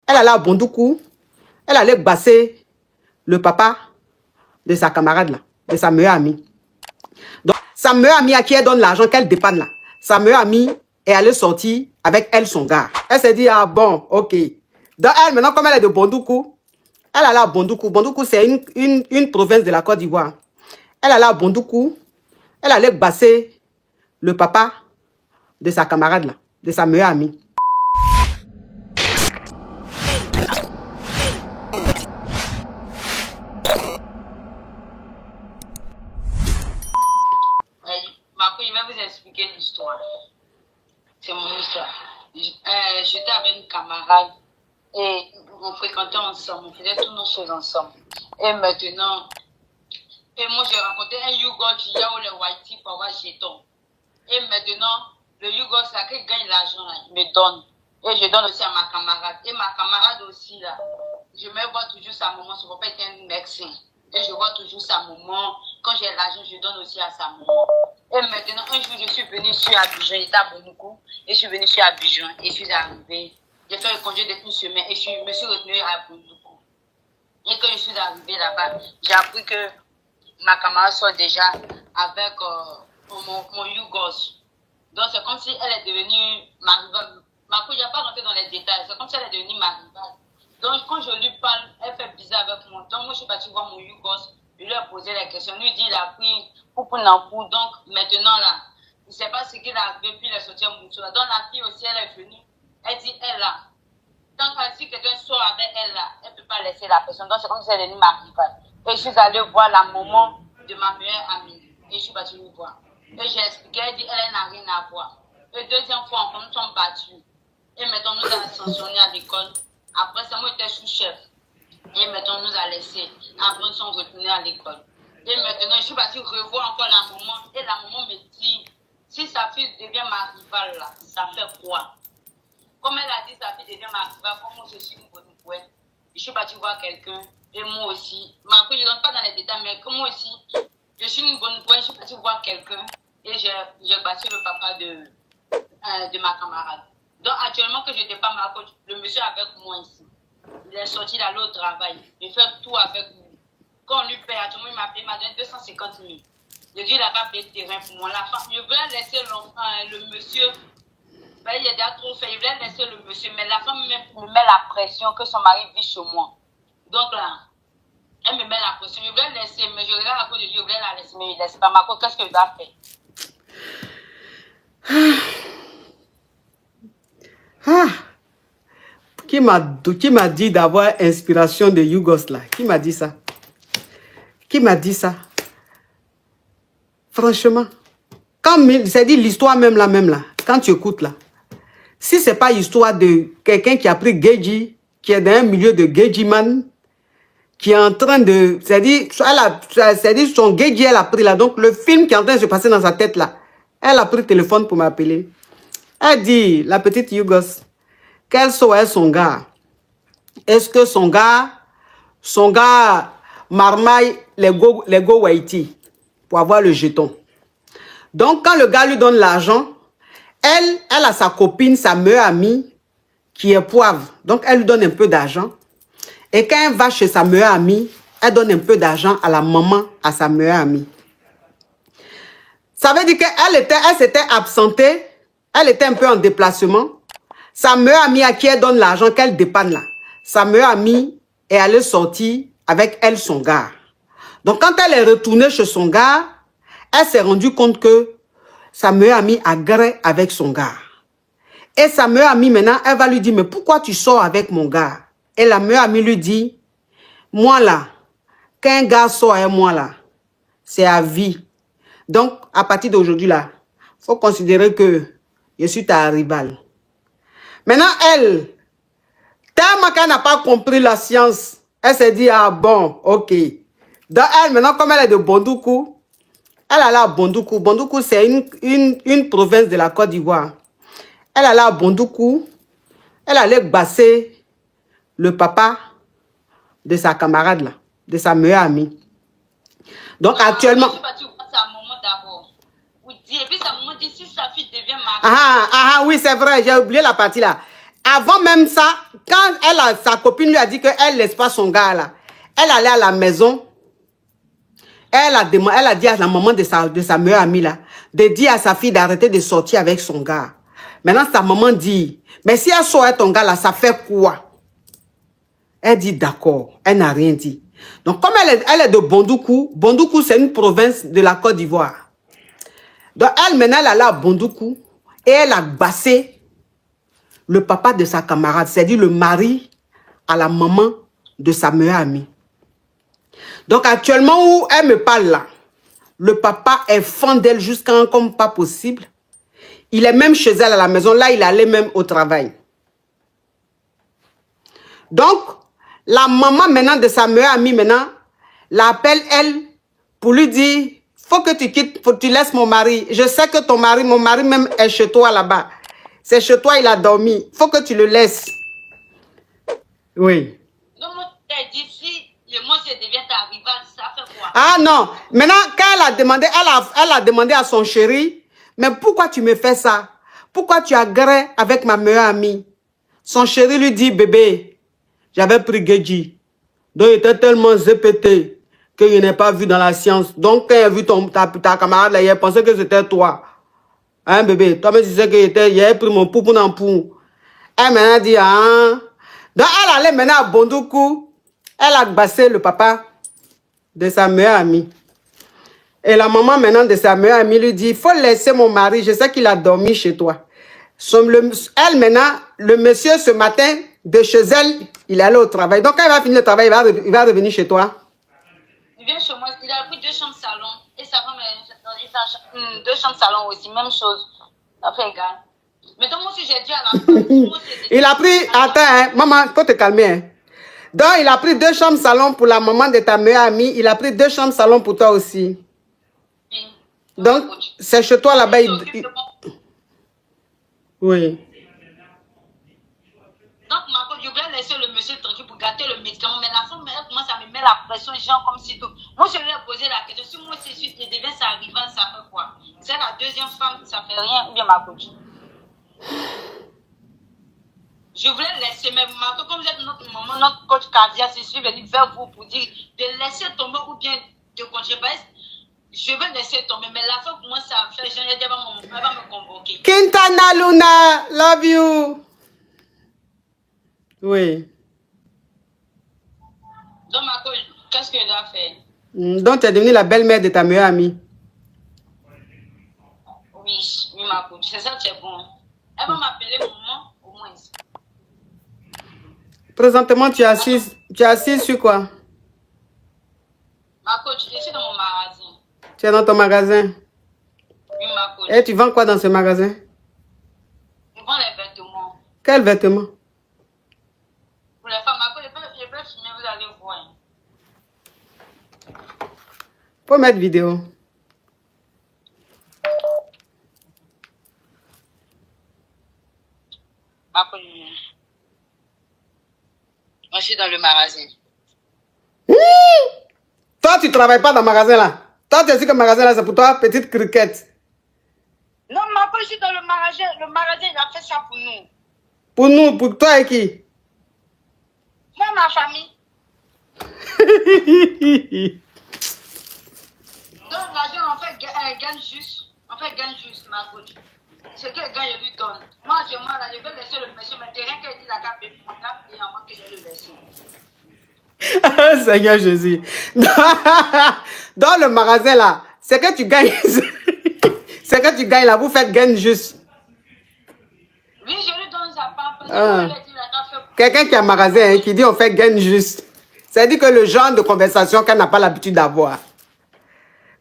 Elle allait à Bondoukou. Elle allait basser le papa de sa camarade là, de sa meilleure amie. Donc, sa meilleure amie à qui elle donne l'argent qu'elle dépanne là. Sa meilleure amie est allée sortir avec elle, son gars. Elle s'est dit, ah bon, ok. Donc, elle, maintenant, comme elle est de Bondoukou, elle allait à Bondoukou. Bondoukou, c'est une province de la Côte d'Ivoire. Elle allait à Bondoukou. Elle allait basser le papa de sa camarade là, de sa meilleure amie. Marco, je vais vous expliquer l'histoire. C'est mon histoire. J'étais avec une camarade et on fréquentait ensemble, on faisait toutes nos choses ensemble. Et maintenant, moi j'ai rencontré un Yougo qui a le Whitey pour avoir jeton. Et maintenant, le Yougo, ça qui gagne l'argent, il me donne. Et je donne aussi à ma camarade. Et ma camarade aussi, là, je me vois toujours sa maman, son papa était un médecin. Et je vois toujours sa maman. Quand j'ai l'argent, je donne aussi à sa maman. Et maintenant, un jour, je suis venue sur Abidjan, j'étais à Bondoukou, et je suis venue sur Abidjan, et je suis arrivée. J'ai fait le congé de une semaine, et je me suis retenue à Bondoukou. Et quand je suis arrivée là-bas, j'ai appris que ma camarade soit déjà avec mon Yougos. Donc, c'est comme si elle est devenue ma rivale. Ma couille, je n'ai pas rentré dans les détails, c'est comme si elle est devenue ma rivale. Donc, quand je lui parle, elle fait bizarre avec moi. Donc, moi, je suis partie voir mon Yougos. Je lui ai posé la question. Lui dit, il a pris pour Nampou. Donc, maintenant, là, il ne sait pas ce qu'il a arrivé, puis il est sorti à Moutoula. Donc, la fille aussi, elle est venue. Elle dit, elle, là, tant que si quelqu'un sort avec elle, là, elle ne peut pas laisser la personne. Donc, c'est comme si elle est venue ma rivale. Et je suis allée voir la maman de ma meilleure amie. Et je suis partie lui voir. Et j'ai expliqué, elle dit, elle n'a rien à voir. Et deuxième fois, encore, nous sommes battus. Et maintenant, nous avons sanctionné à l'école. Après ça, moi, j'étais sous-chef. Et maintenant, nous a laissé. Après, nous sommes retournés à l'école. Et maintenant, je suis partie revoir encore la maman. Et la maman me dit, si sa fille devient ma rivale, là, ça fait quoi? Comme elle a dit, sa fille devient ma rivale, comme moi, je suis une bonne poète. Je suis partie voir quelqu'un. Et moi aussi. Je ne rentre pas dans les détails, mais comme moi aussi, je suis une bonne poète, je suis partie voir quelqu'un. Et j'ai battu le papa de ma camarade. Donc, actuellement, que je n'étais pas ma coach, le monsieur est avec moi ici. Il est sorti d'aller au travail. Il fait tout avec nous. Quand on lui paye, actuellement, il m'a payé, il m'a donné 250 000. Le Dieu, il n'a pas payé le terrain pour moi. La femme, je voulais laisser le monsieur. Ben, il a déjà trop fait. Il voulait laisser le monsieur. Mais la femme me met la pression que son mari vit chez moi. Donc là, elle me met la pression. Je voulais laisser, mais je regarde à cause de Dieu, je voulais la laisser. Mais il ne laisse pas ma cause. Qu'est-ce que je dois faire? Qui m'a dit d'avoir inspiration de Yougos là? Qui m'a dit ça? Qui m'a dit ça? Franchement. C'est dit l'histoire même là, quand tu écoutes là. Si c'est pas l'histoire de quelqu'un qui a pris Geji, qui est dans un milieu de Geji man, qui est en train de... C'est-à-dire, son Geji, elle a pris là. Donc, le film qui est en train de se passer dans sa tête là, elle a pris le téléphone pour m'appeler. Elle dit, la petite Yougos, quel soit son gars? Est-ce que son gars marmaille les go Waiti pour avoir le jeton? Donc, quand le gars lui donne l'argent, elle a sa copine, sa meilleure amie, qui est poivre. Donc, elle lui donne un peu d'argent. Et quand elle va chez sa meilleure amie, elle donne un peu d'argent à la maman, à sa meilleure amie. Ça veut dire qu'elle s'était absentée. Elle était un peu en déplacement. Sa meilleure amie à qui elle donne l'argent qu'elle dépanne là. Sa meilleure amie est allée sortir avec elle, son gars. Donc, quand elle est retournée chez son gars, elle s'est rendue compte que sa meilleure amie a gré avec son gars. Et sa meilleure amie, maintenant, elle va lui dire, mais pourquoi tu sors avec mon gars? Et la meilleure amie lui dit, moi là, quand un gars sort avec moi là, c'est à vie. Donc, à partir d'aujourd'hui là, il faut considérer que je suis ta rivale. Maintenant, elle, tellement qu'elle n'a pas compris la science, elle s'est dit, ah bon, ok. Donc, elle, maintenant, comme elle est de Bondoukou, elle allait à Bondoukou. Bondoukou, c'est une province de la Côte d'Ivoire. Elle allait à Bondoukou. Elle allait basser le papa de sa camarade, là, de sa meilleure amie. Donc, actuellement... Je suis partie voir sa maman d'abord. Et puis sa maman dit, si sa fille devient mariée... oui, c'est vrai, j'ai oublié la partie là. Avant même ça, quand sa copine lui a dit qu'elle ne laisse pas son gars là, elle allait à la maison. Elle a dit à la maman de sa meilleure amie là, de dire à sa fille d'arrêter de sortir avec son gars. Maintenant, sa maman dit, mais si elle sort avec ton gars là, ça fait quoi? Elle dit d'accord. Elle n'a rien dit. Donc, comme elle est de Bondoukou, Bondoukou, c'est une province de la Côte d'Ivoire. Donc, elle, maintenant, elle allait à Bondoukou et elle a bassé le papa de sa camarade, c'est-à-dire le mari à la maman de sa meilleure amie. Donc, actuellement où elle me parle là, le papa est fan d'elle jusqu'à comme pas possible. Il est même chez elle à la maison. Là, il allait même au travail. Donc, la maman maintenant de sa meilleure amie maintenant, l'appelle elle pour lui dire, faut que tu quittes, faut que tu laisses mon mari. Je sais que mon mari même est chez toi là-bas. C'est chez toi, il a dormi. Faut que tu le laisses. Oui. Donc, moi, tu as dit, si le monsieur devient ta rivale, ça fait quoi? Ah non. Maintenant, quand elle a demandé à son chéri, mais pourquoi tu me fais ça? Pourquoi tu agrées avec ma meilleure amie? Son chéri lui dit, bébé, j'avais pris Gedji. Donc, il était tellement zépété qu'il n'est pas vu dans la science. Donc, quand il a vu ta camarade là, il pensait que c'était toi. Hein, bébé? Toi-même, tu sais qu'il avait pris mon poupou dans le pou. Elle m'a dit, ah. Donc, elle allait maintenant à Bondoukou. Elle a bassé le papa de sa meilleure amie. Et la maman maintenant de sa meilleure amie lui dit, il faut laisser mon mari, je sais qu'il a dormi chez toi. Elle maintenant, le monsieur ce matin, de chez elle, il est allé au travail. Donc quand il va finir le travail, il va revenir chez toi. Il vient chez moi, il a pris 2 chambres salon. Et sa femme a 2 chambres salon aussi, même chose. Ça fait égal. Mais donc moi aussi j'ai dit à la femme. Il a pris, attends, hein, maman, faut te calmer. Hein. Donc il a pris 2 chambres salon pour la maman de ta meilleure amie. Il a pris 2 chambres salon pour toi aussi. Donc, c'est chez toi là-bas. Oui. Donc, je voulais laisser le monsieur tranquille pour gâter le médicament. Mais la femme, elle commence à me mettre la pression, genre comme si tout. Moi, je lui ai posé la question. Si moi, c'est sûr, je deviens sa rivale, ça fait quoi? C'est la deuxième femme, ça fait rien. Ou bien ma coach. Je voulais laisser, mais Marco, comme vous êtes notre maman, notre coach cardiaque, je suis venu vers vous pour dire de laisser tomber ou bien de continuer. Je vais laisser tomber, mais la fois pour moi, ça fait, elle va me convoquer. Quintana Luna, love you. Oui. Donc, Marco, qu'est-ce que je dois faire? Donc, tu es devenue la belle-mère de ta meilleure amie. Oui, Marco, c'est ça, c'est bon. Elle va m'appeler maman, au moins. Présentement, tu es assise sur quoi? Marco, je suis dans mon magasin. Tu es dans ton magasin? Oui, Marco. Et tu vends quoi dans ce magasin? Je vends les vêtements. Quels vêtements? Pour les femmes, Marco, je peux filmer, vous allez voir. Faut mettre vidéo. Marco, moi, je suis dans le magasin. Toi, tu ne travailles pas dans le magasin là. Toi, tu sais que le magasin là, c'est pour toi, petite criquette. Non, Marco, je suis dans le magasin. Le magasin, il a fait ça pour nous. Pour nous, pour toi et qui? Moi, ma famille. Donc, l'argent, en fait, gagne juste. En fait, gagne juste, Marco. Ce qu'il gagne, je lui donne. Moi, je vais laisser le monsieur, mais rien qu'il dit la cape, et en moi que je le laisse. Seigneur Jésus. Dans le magasin là, c'est que tu gagnes. C'est que tu gagnes là, vous faites gain juste. Oui, je lui donne sa part. Parce que quelqu'un qui a un magasin hein, qui dit on fait gain juste. C'est-à-dire que le genre de conversation qu'elle n'a pas l'habitude d'avoir.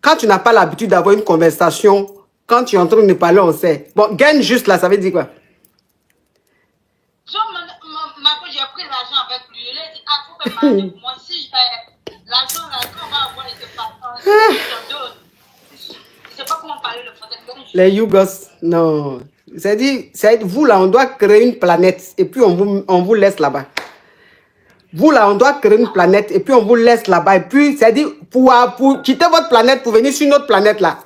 Quand tu n'as pas l'habitude d'avoir une conversation, quand tu es en train de parler, on sait. Bon, gain juste là, ça veut dire quoi? J'ai pris l'argent avec lui. Il a dit, ah, tu peux parler pour moi. Si l'argent, on va avoir les parents, je ne sais pas comment parler le français. Les Yougos, non. C'est vous là, on doit créer une planète et puis on vous laisse là-bas. Vous là, on doit créer une planète et puis on vous laisse là-bas. Et puis, c'est-à-dire, pour quitter votre planète, pour venir sur une autre planète là.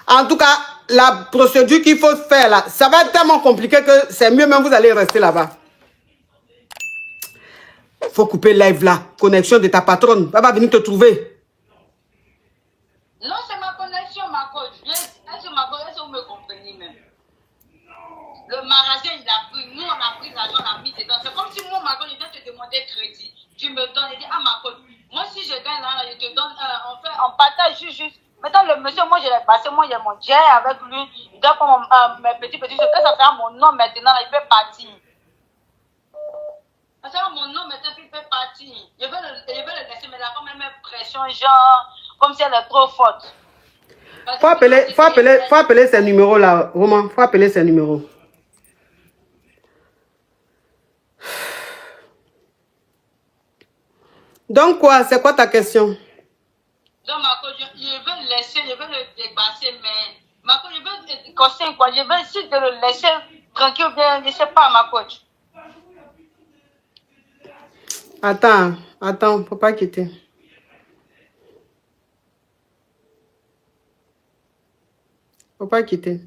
En tout cas, la procédure qu'il faut faire là, ça va être tellement compliqué que c'est mieux même vous allez rester là-bas. Faut couper live là. Connexion de ta patronne. Elle va venir te trouver. Non, c'est ma connexion, ma coach. Est-ce que vous me comprenez même? Le magasin, il a pris. Nous, on a pris l'argent, on a mis dedans. C'est comme si moi, ma coach, je viens te demander crédit. Tu me donnes, il dit, ah, ma coach, moi, si je gagne là, je te donne, on partage juste. Maintenant, le monsieur, moi, je l'ai passé, moi, j'ai mon jet avec lui. Il doit prendre mes petits choses. Quand ça sera mon nom maintenant, là, il peut partir. Ça sera mon nom maintenant, puis il peut partir. Je vais le laisser, mais là, quand même, pression, genre, comme si elle est trop forte. Faut appeler ces numéros là, Roman. Faut appeler ces numéros. Donc quoi, c'est quoi ta question? Donc Marco, je veux le laisser, je veux le dépasser, mais Marco, je veux te conseiller quoi, je veux essayer de le laisser tranquille ou bien, je sais pas, ma coach. Attends, faut pas quitter. Faut pas quitter.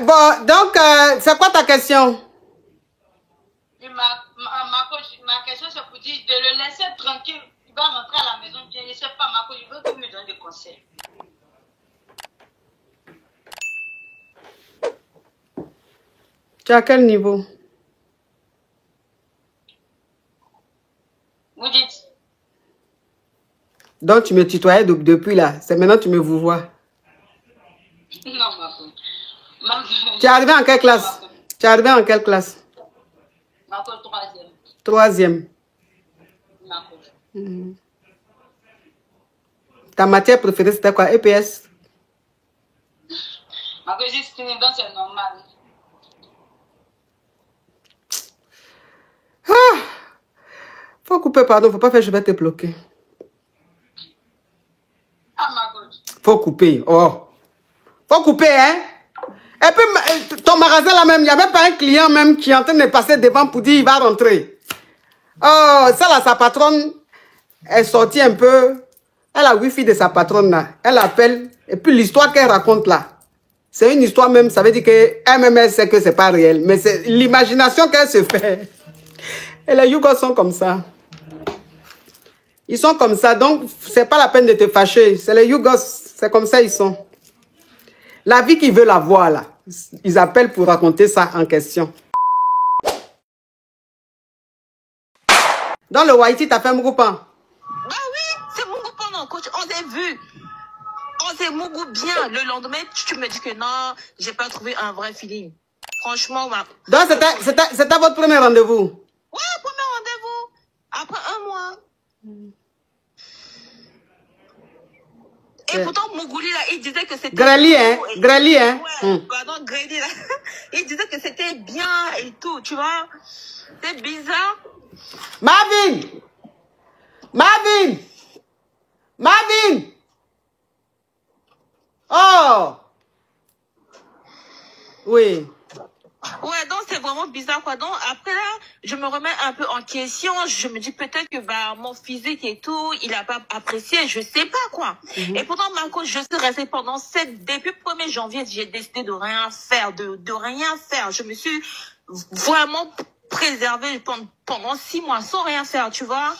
Bon, donc, c'est quoi ta question? Ma coach, ma question, c'est pour dire de le laisser tranquille. Il va rentrer à la maison bien, je sais pas, ma coach, je veux que tu me donnes des conseils. Tu es à quel niveau? Vous dites? Donc, tu me tutoyais depuis là. C'est maintenant que tu me vous vois. Non, ma coach. Tu es arrivé en quelle classe? Tu es arrivé en quelle classe? Ma coach, troisième. Troisième. Ma coach. Ta matière préférée, c'était quoi? EPS? Ma coach, si c'est une danse, c'est normal. Faut couper, pardon, faut pas faire, je vais te bloquer. Ah, ma coach. Faut couper, oh. Faut couper, hein. Et puis, ton magasin là même, il n'y avait pas un client même qui est en train de passer devant pour dire il va rentrer. Oh, ça là, sa patronne est sortie un peu. Elle a wifi de sa patronne là. Elle appelle. Et puis l'histoire qu'elle raconte là, c'est une histoire même, ça veut dire que elle sait que c'est pas réel. Mais c'est l'imagination qu'elle se fait. Et les Yougos sont comme ça. Ils sont comme ça, donc c'est pas la peine de te fâcher. C'est les Yougos, c'est comme ça ils sont. La vie qu'ils veulent avoir là, ils appellent pour raconter ça en question. Dans le Haïti, t'as fait Mougoupan? Bah oui, c'est Mougoupan, non, coach. On s'est vu. On s'est Mougou bien. Le lendemain, tu me dis que non, j'ai pas trouvé un vrai feeling. Franchement, ouais. Donc c'était votre premier rendez-vous? Ouais, premier rendez-vous. Après 1 mois. Et pourtant, Mougouli, là, il disait que c'était... Grali, hein? Grali, hein? Ouais, pardon, Grali, là. Il disait que c'était bien et tout, tu vois. C'est bizarre. Marvin! Marvin! Marvin! Oh! Oui. Ouais, donc c'est vraiment bizarre, quoi. Donc après là, je me remets un peu en question. Je me dis peut-être que bah mon physique et tout, il a pas apprécié, je sais pas quoi. Et pourtant, Marco, je suis restée pendant depuis 1er janvier, j'ai décidé de rien faire, de rien faire. Je me suis vraiment préservée pendant 6 mois sans rien faire, tu vois.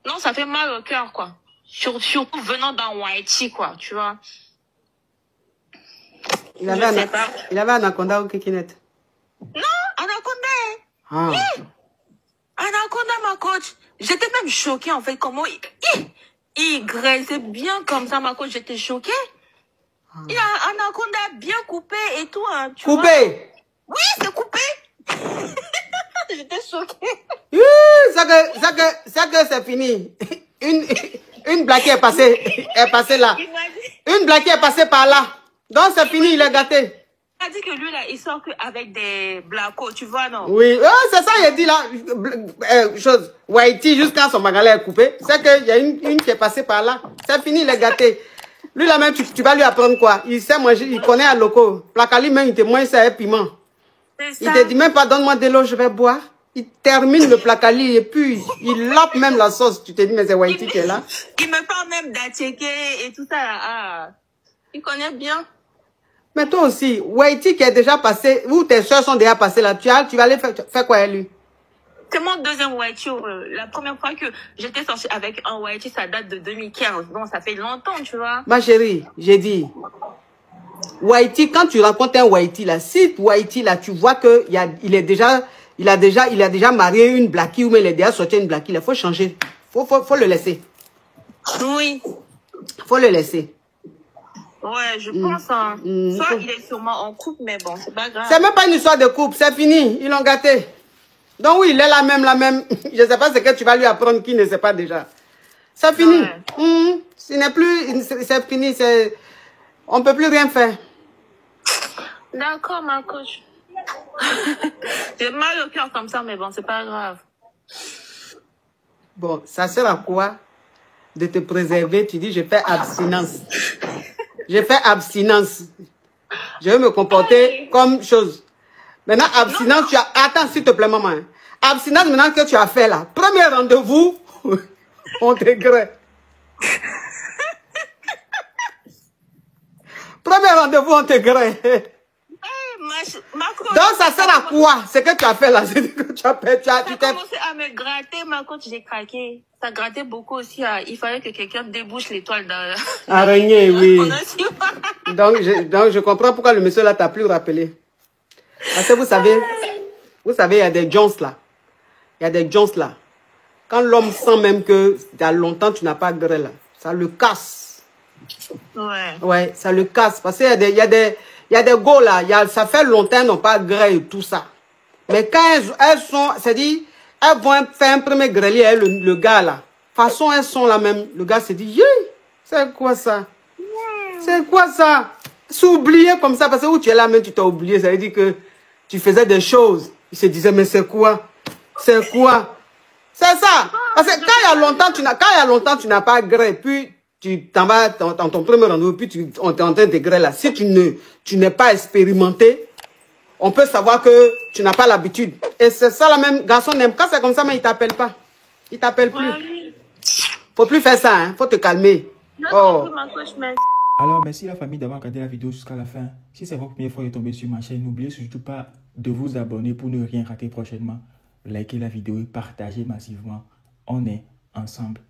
Non, ça fait mal au cœur, quoi. Surtout venant d'un Haïti, quoi, tu vois. Il avait Anaconda ou Kikinet? Non, Anaconda. Ah. Oui. Anaconda, ma coach. J'étais même choquée, en fait, comment il graissait bien comme ça, ma coach. J'étais choquée. Il a Anaconda bien coupé et tout. Hein, tu coupé? Vois? Oui, c'est coupé. J'étais choquée. Ça que c'est fini. Une blague est passée là. Une blague est passée par là. Donc c'est fini, il est gâté. Il a dit que lui là, il sort qu'avec des blacos, tu vois, non? Oui, c'est ça, il a dit là. Chose, Haïti, jusqu'à son magasin est coupé. C'est qu'il y a une qui est passée par là. C'est fini, il est gâté. Lui là même, tu vas lui apprendre quoi? Il sait manger, il connaît un loco. Placali même, il te mange ça, piment. Il te dit même pas, donne-moi de l'eau, je vais boire. Il termine le placali et puis il lappe même la sauce. Tu te dis, mais c'est Whitey qui est là. Il me parle même d'Atcheke et tout ça. Ah, il connaît bien. Mais toi aussi, Whitey qui est déjà passé, où tes soeurs sont déjà passées là, tu vas aller faire quoi à lui? C'est mon deuxième Whitey. La première fois que j'étais sortie avec un Whitey, ça date de 2015. Bon, ça fait longtemps, tu vois. Ma chérie, j'ai dit, Whitey, quand tu rencontres un Whitey là, si Whitey là, tu vois que il a déjà marié une blackie ou mais il est déjà sorti une blackie, il faut changer. Faut le laisser. Oui. Faut le laisser. Ouais, je pense. Hein. Soit il est sûrement en couple, mais bon, c'est pas grave. C'est même pas une histoire de couple, c'est fini. Ils l'ont gâté. Donc oui, il est la même. Je sais pas ce que tu vas lui apprendre qui ne sait pas déjà. C'est fini. Ouais. Ce n'est plus, c'est fini. On peut plus rien faire. D'accord, ma coach. J'ai mal au cœur comme ça, mais bon, c'est pas grave. Bon, ça sert à quoi de te préserver? Tu dis, je fais abstinence. Je fais abstinence. Je vais me comporter comme chose. Maintenant, abstinence, tu as... Attends, s'il te plaît, maman. Abstinence, maintenant que tu as fait là. Premier rendez-vous, on te grée. Premier rendez-vous, on te grée. Donc, ça sert à quoi? Ce que tu as fait là, c'est que tu as commencé à me gratter, ma coach, j'ai craqué. Ça grattait beaucoup aussi. Il fallait que quelqu'un débouche l'étoile dans... Araignée, oui. donc, je comprends pourquoi le monsieur là t'a plus rappelé. Parce que vous savez, il y a des Jones là. Il y a des Jones là. Quand l'homme sent même que il y a longtemps tu n'as pas gré là, ça le casse. Ouais. Ouais, ça le casse. Parce qu'il y a des go là, ça fait longtemps qu'ils n'ont pas gré et tout ça. Mais quand elles sont, c'est-à-dire, elles vont faire un premier grêlé avec le gars là. De toute façon, elles sont là même. Le gars se dit, yeah, c'est quoi ça? C'est quoi ça? C'est oublié comme ça, parce que où tu es là même, tu t'as oublié. Ça veut dire que tu faisais des choses. Il se disait, mais c'est quoi? C'est quoi? C'est ça. Parce que quand il y a longtemps, tu n'as pas gré, puis tu t'en vas dans ton premier rendez-vous, puis on t'es en train de gré là. Si tu n'es pas expérimenté, on peut savoir que tu n'as pas l'habitude. Et c'est ça la même garçon n'aime. Quand c'est comme ça, mais il t'appelle pas. Il t'appelle plus. Faut plus faire ça, hein. Faut te calmer. Oh. Alors, merci la famille d'avoir regardé la vidéo jusqu'à la fin. Si c'est votre première fois de tomber sur ma chaîne, n'oubliez surtout pas de vous abonner pour ne rien rater prochainement. Likez la vidéo et partagez massivement. On est ensemble.